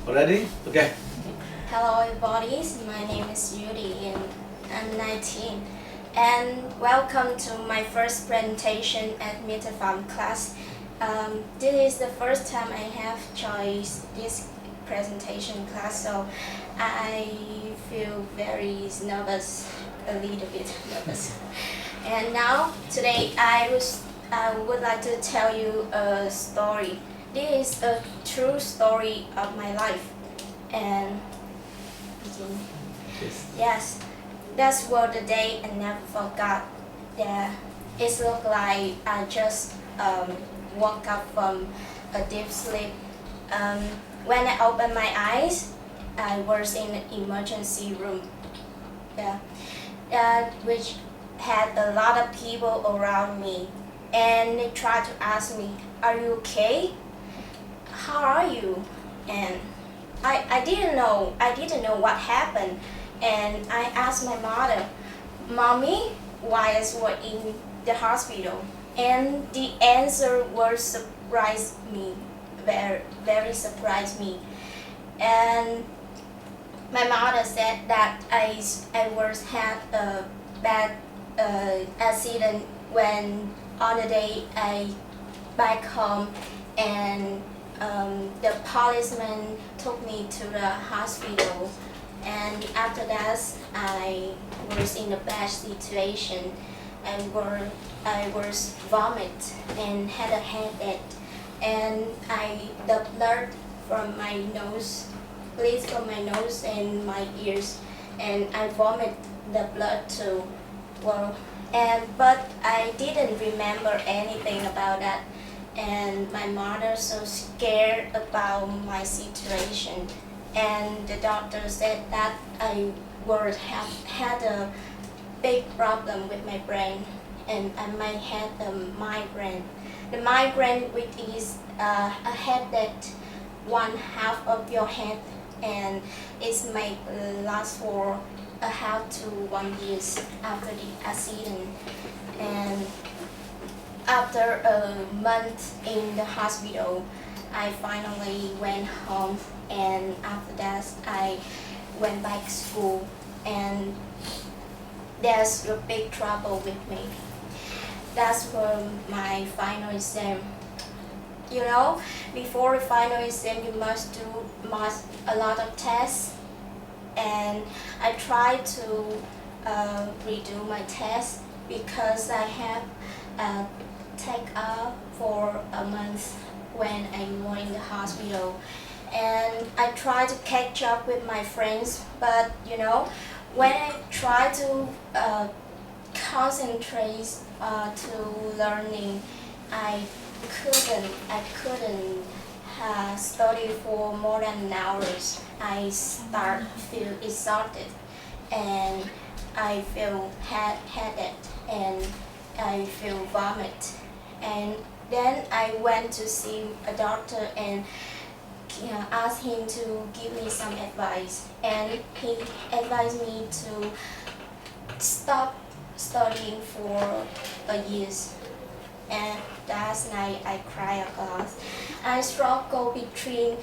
Already? Okay. Hello everybody, my name is Yuri and I'm 19 and welcome to my first presentation at Metafarm class. This is the first time I have choice this presentation class, so I feel very nervous, a little bit nervous. And now today I would like to tell you a story. This is a true story of my life. And yes, that's what the day I never forgot. Yeah, it looked like I just woke up from a deep sleep. When I opened my eyes, I was in an emergency room. Yeah, which had a lot of people around me, and they tried to ask me, "Are you okay? How are you?" And I didn't know. I didn't know what happened, and I asked my mother, "Mommy, why is what in the hospital?" And the answer was surprised me, very surprised me. And my mother said that I was had a bad accident when on the day I back home, and the policeman took me to the hospital, and after that I was in a bad situation. I was vomit and had a headache, and the blood from my nose, bleeds from my nose and my ears, and I vomit the blood too. Well, but I didn't remember anything about that, and my mother so scared about my situation, and the doctor said that I would have had a big problem with my brain, and I might have a migraine. The migraine, which is a headache one half of your head, and it may last for a half to 1 year after the accident. And after a month in the hospital, I finally went home, and after that I went back to school, and there's a big trouble with me. That's for my final exam. You know, before the final exam you must do a lot of tests, and I tried to redo my test because I have take off for a month when I was in the hospital, and I tried to catch up with my friends, but you know, when I try to concentrate to learning, I couldn't study for more than an hours. I start feel exhausted, and I feel headache, and I feel vomit. And then I went to see a doctor and asked him to give me some advice, and he advised me to stop studying for a year. And last night I cried a lot. I struggle between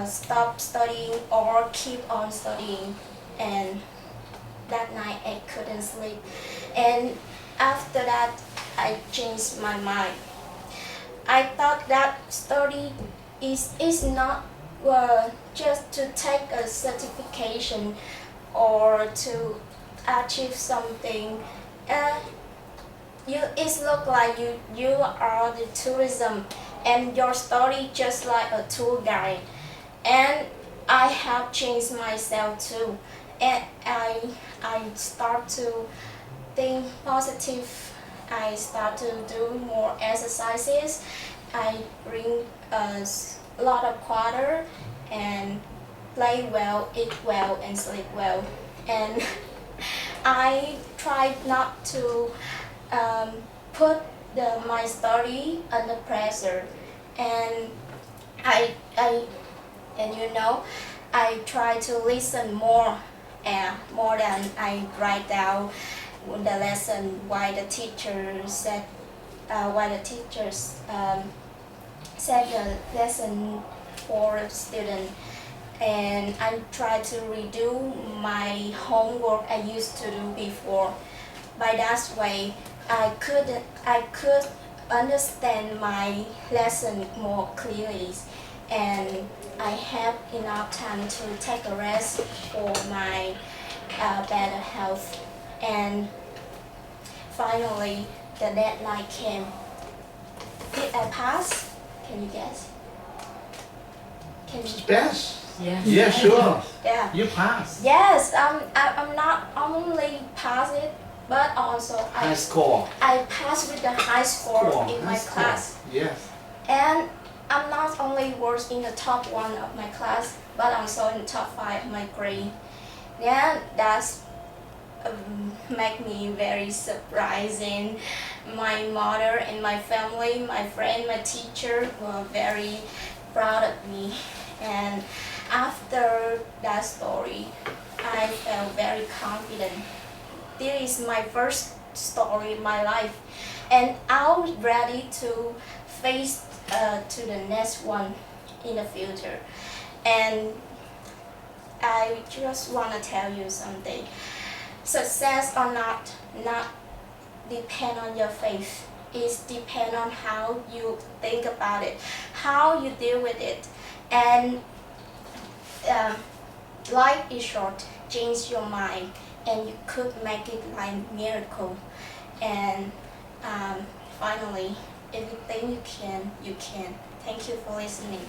stop studying or keep on studying, and that night I couldn't sleep. And after that I changed my mind. I thought that study is not just to take a certification or to achieve something. It look like you are the tourism, and your story just like a tour guide. And I have changed myself too, and I start to think positive. I start to do more exercises. I drink a lot of water, and play well, eat well, and sleep well. And I try not to put my story under pressure, and I and you know, I try to listen more, more than I write down the lesson why the teacher said why the teachers set the lesson for student. and I try to redo my homework I used to do before. By that way, I could understand my lesson more clearly, and I have enough time to take a rest for my better health. And finally, the deadline came. Did I pass? Can you guess? Can you? Yes. Yes. Yeah, sure. Yeah. You pass. Yes. I'm not only pass it, but also High score. I passed with the high score in my high score. class. Yes. And I'm not only was in the top 1 of my class, but also in the top 5 of my grade. Yeah, that's make me very surprising. My mother and my family, my friend, my teacher were very proud of me. And after that story, I felt very confident. This is my first story in my life, and I'm ready to face to the next one in the future. And I just want to tell you something. Success or not depend on your faith. It depend on how you think about it, how you deal with it. And life is short. Change your mind, and you could make it like miracle. And finally, if you think you can, you can. Thank you for listening.